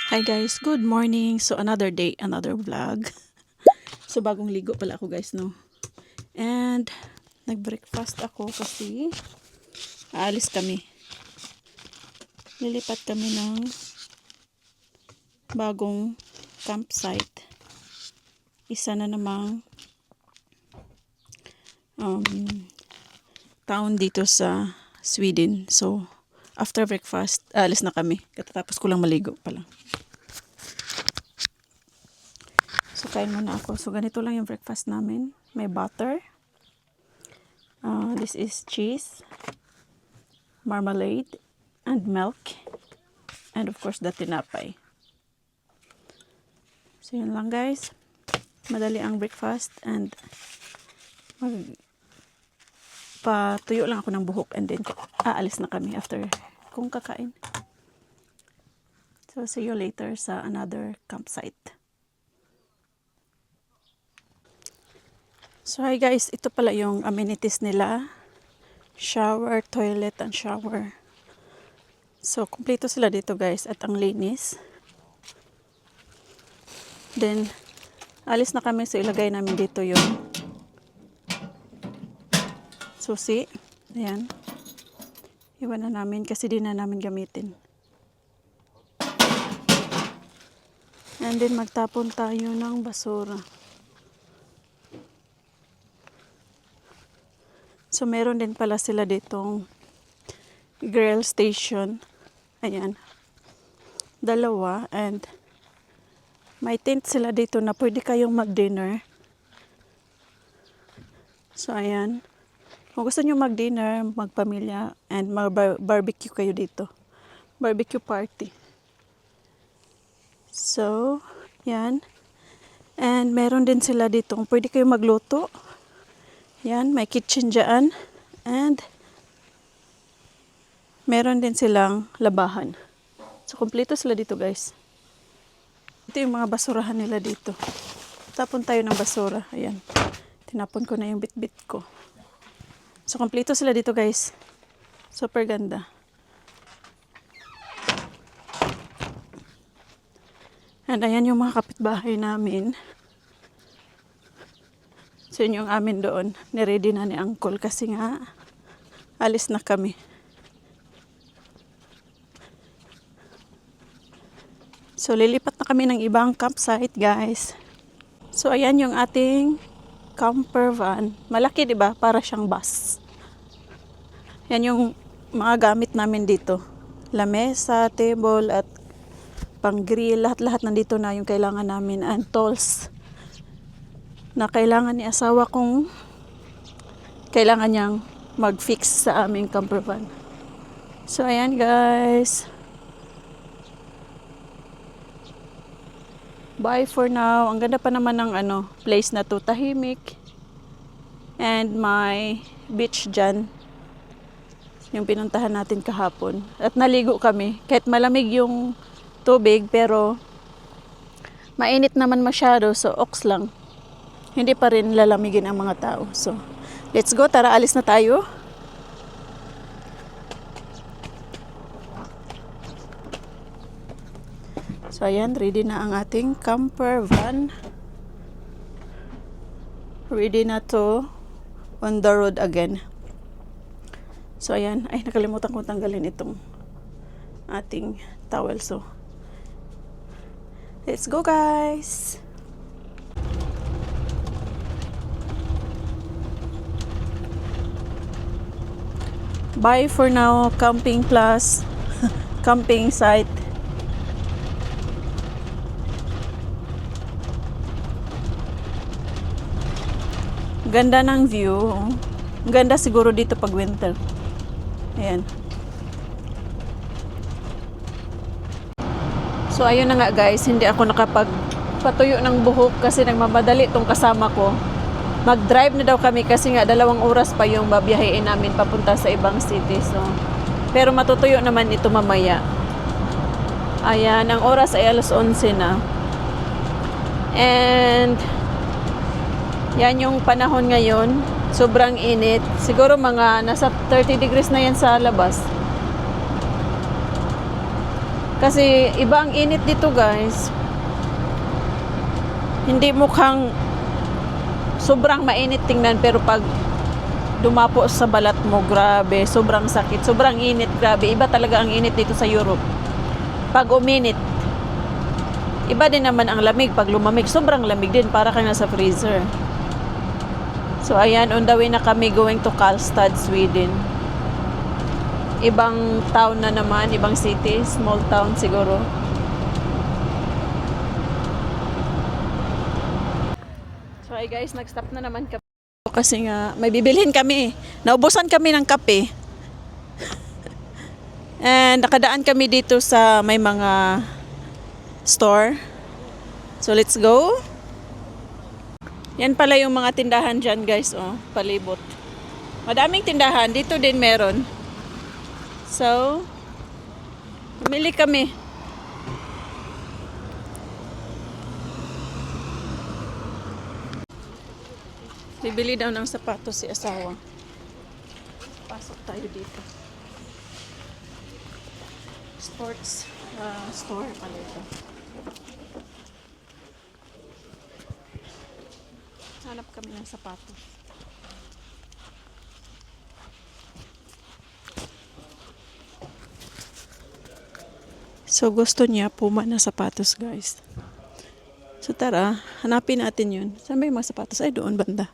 Hi guys, good morning. So another day, another vlog. So bagong ligo pala ako guys, no. And nag-breakfast ako kasi aalis kami. Lilipat kami ng bagong campsite. Isa na namang town dito sa Sweden. So after breakfast, aalis na kami. Katatapos ko lang maligo pala. So, kain muna ako. So, ganito lang yung breakfast namin. May butter. This is cheese, marmalade, and milk. And of course, the tinapay. So, yun lang guys. Madali ang breakfast. And patuyo lang ako ng buhok. And then, aalis na kami after kung kakain. So, see you later sa another campsite. So hi guys, ito pala yung amenities nila. Shower, toilet, and shower. So kumpleto sila dito guys at ang linis. Then alis na kami, so ilagay namin dito yung susi. Ayan. Iwan na namin kasi di na namin gamitin. And then magtapon tayo ng basura. So, meron din pala sila ditong grill station. Ayan. Dalawa. And may tent sila dito na pwede kayong mag-dinner. So, ayan. Kung gusto nyo mag-dinner, magpamilya, and mag-barbecue kayo dito. Barbecue party. So, yan. And meron din sila dito. Pwede kayong magluto. Yan, may kitchen dyan. And meron din silang labahan. So, kumpleto sila dito guys. Ito yung mga basurahan nila dito. Tapon tayo ng basura. Ayan. Tinapon ko na yung bit-bit ko. So, kumpleto sila dito guys. Super ganda. And ayan yung mga kapitbahay namin. So, yun yung amin doon. Niready na ni Uncle kasi nga alis na kami. So, lilipat na kami ng ibang campsite, guys. So, ayan yung ating camper van. Malaki, di ba? Para siyang bus. Yan yung mga gamit namin dito. Lamesa, table, at pang-grill. Lahat-lahat nandito na yung kailangan namin. And tools na kailangan ni asawa kong kailangan niyang mag-fix sa aming camper van. So, ayan guys. Bye for now. Ang ganda pa naman ng place na to. Tahimik. And may beach dyan. Yung pinuntahan natin kahapon. At naligo kami. Kahit malamig yung tubig, pero mainit naman masyado. So, ox lang. Hindi pa rin lalamigin ang mga tao. So, let's go. Tara, alis na tayo. So, ayan. Ready na ang ating camper van. Ready na to on the road again. So, ayan. Ay, nakalimutan kong tanggalin itong ating towel. So, let's go, guys! Bye for now, camping plus camping site. Ganda ng view. Ganda siguro dito pag winter. Ayan. So ayun na nga guys, hindi ako nakapagpatuyo ng buhok kasi nagmamadali tong kasama ko. Mag-drive na daw kami kasi nga 2 oras pa yung babiyahin namin papunta sa ibang city. So, pero matutuyo naman ito mamaya. Ayan, ang oras ay 11:11 na. And yan yung panahon ngayon. Sobrang init. Siguro mga nasa 30 degrees na yan sa labas. Kasi iba ang init dito guys. Hindi mukhang sobrang mainit tingnan, pero pag dumapo sa balat mo, grabe, sobrang sakit, sobrang init, grabe. Iba talaga ang init dito sa Europe. Pag uminit, iba din naman ang lamig. Pag lumamig, sobrang lamig din, para kang nasa freezer. So ayan, on the way na kami going to Karlstad, Sweden. Ibang town na naman, ibang city, small town siguro. So hi guys, nag-stop na naman kami. Kasi nga, may bibilhin kami. Naubusan kami ng kape. And nakadaan kami dito sa may mga store. So let's go. Yan pala yung mga tindahan dyan guys, oh, palibot. Madaming tindahan, dito din meron. So, pumili kami. Bibili daw ng sapatos si asawa. Pasok tayo dito. Sports store pala ito. Hanap kami ng sapatos. So gusto niya Puma na sapatos guys. So tara, hanapin natin yun. Saan ba yung mga sapatos? Ay, doon banda.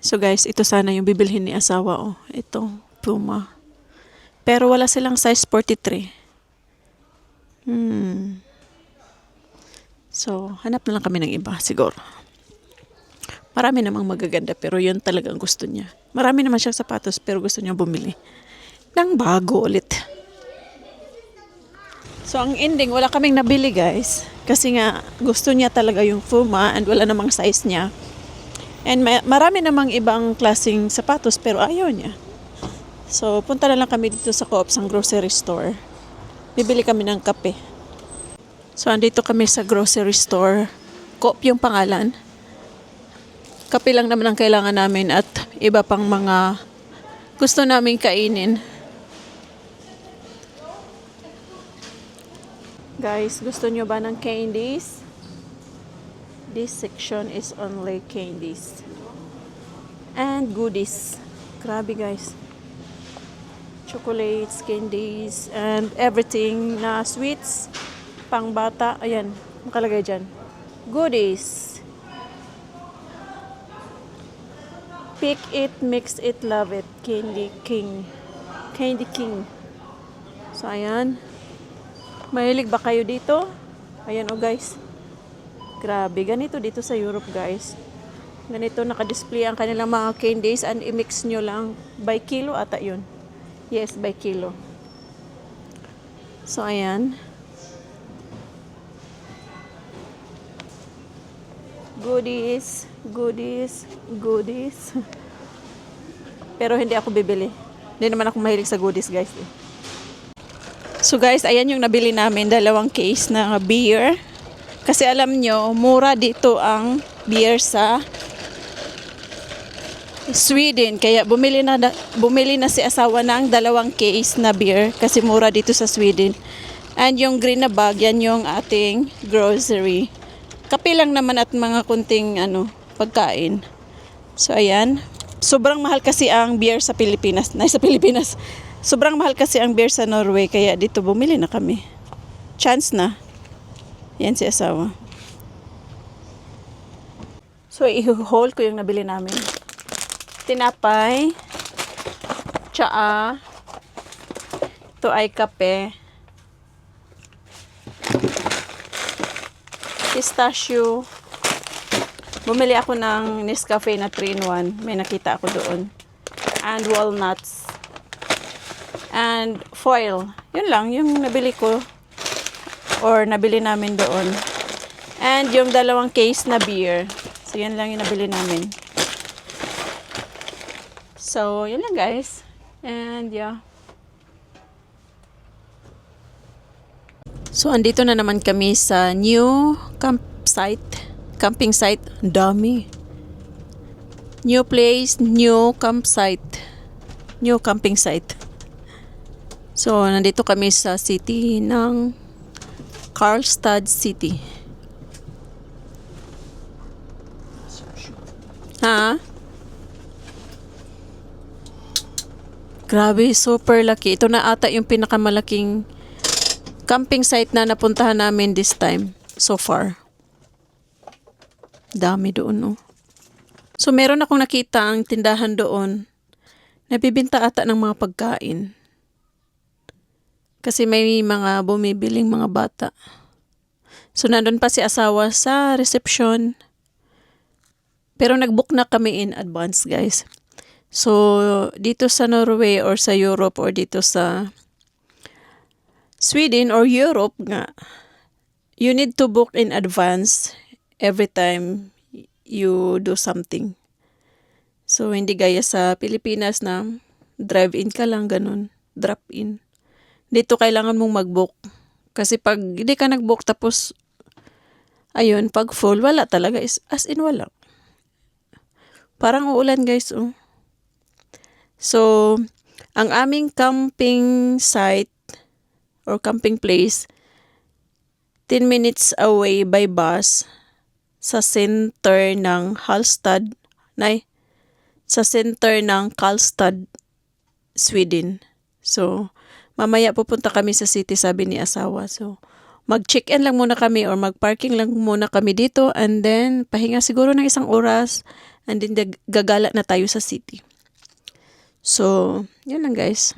So guys, ito sana yung bibilhin ni asawa. Oh, ito, Puma. Pero wala silang size 43. So, hanap na lang kami ng iba, siguro. Marami namang magaganda, pero yun talagang gusto niya. Marami naman siyang sapatos, pero gusto niya bumili ng bago ulit. So, ang ending, wala kaming nabili guys. Kasi nga, gusto niya talaga yung Puma and wala namang size niya. And marami namang ibang klaseng sapatos pero ayaw niya. So, punta na lang kami dito sa Coop, sa grocery store. Bibili kami ng kape. So, andito kami sa grocery store. Coop yung pangalan. Kape lang naman ang kailangan namin at iba pang mga gusto naming kainin. Guys, gusto nyo ba ng candies? This section is only candies and goodies. Grabe guys. Chocolates, candies, and everything na sweets. Pang bata. Ayan, nakalagay dyan. Goodies. Pick it, mix it, love it. Candy King. Candy King. So, ayan. Mahilig ba kayo dito? Ayan oh guys. Grabe, ganito dito sa Europe guys. Ganito naka-display ang kanilang mga candies and i-mix nyo lang. By kilo ata yun. Yes, by kilo. So, ayan. Goodies, goodies, goodies. Pero hindi ako bibili. Hindi naman ako mahilig sa goodies guys. So guys, ayan yung nabili namin. 2 case na beer. Kasi alam nyo, mura dito ang beer sa Sweden. Kaya bumili na si asawa ng 2 case na beer. Kasi mura dito sa Sweden. And yung green na bag, yan yung ating grocery. Kape lang naman at mga kunting pagkain. So ayan. Sobrang mahal kasi ang beer sa Pilipinas. Sa Pilipinas. Sobrang mahal kasi ang beer sa Norway. Kaya dito bumili na kami. Chance na. Yan si asawa. So, i-haul ko yung nabili namin. Tinapay. Tsaa. Ito ay kape. Pistachio. Bumili ako ng Nescafe na 3-in-1. May nakita ako doon. And walnuts. And foil. Yun lang, yung nabili ko. Or nabili namin doon. And yung 2 case na beer. So, yan lang yung nabili namin. So, yun lang guys. And yeah. So, andito na naman kami sa new camping site. Dami. New place, new campsite. New camping site. So, nandito kami sa city ng Karlstad City. Ha? Grabe, super laki. Ito na ata yung pinakamalaking camping site na napuntahan namin this time so far. Dami doon, no? So, meron akong nakita ang tindahan doon. Nabibinta ata ng mga pagkain. Kasi may mga bumibiling mga bata. So, nandun pa si asawa sa reception. Pero nag-book na kami in advance, guys. So, dito sa Norway or sa Europe or dito sa Sweden or Europe nga, you need to book in advance every time you do something. So, hindi gaya sa Pilipinas na drive-in ka lang, ganun. Drop-in. Dito kailangan mong mag-book. Kasi pag hindi ka nag-book tapos, ayun, pag full, wala talaga. As in, wala. Parang uulan, guys, oh. So, ang aming camping site or camping place, 10 minutes away by bus sa center ng Karlstad, sa center ng Karlstad, Sweden. So, mamaya pupunta kami sa city, sabi ni asawa. So, mag-check-in lang muna kami or mag-parking lang muna kami dito and then pahinga siguro ng 1 oras and then gagala na tayo sa city. So, yun lang guys.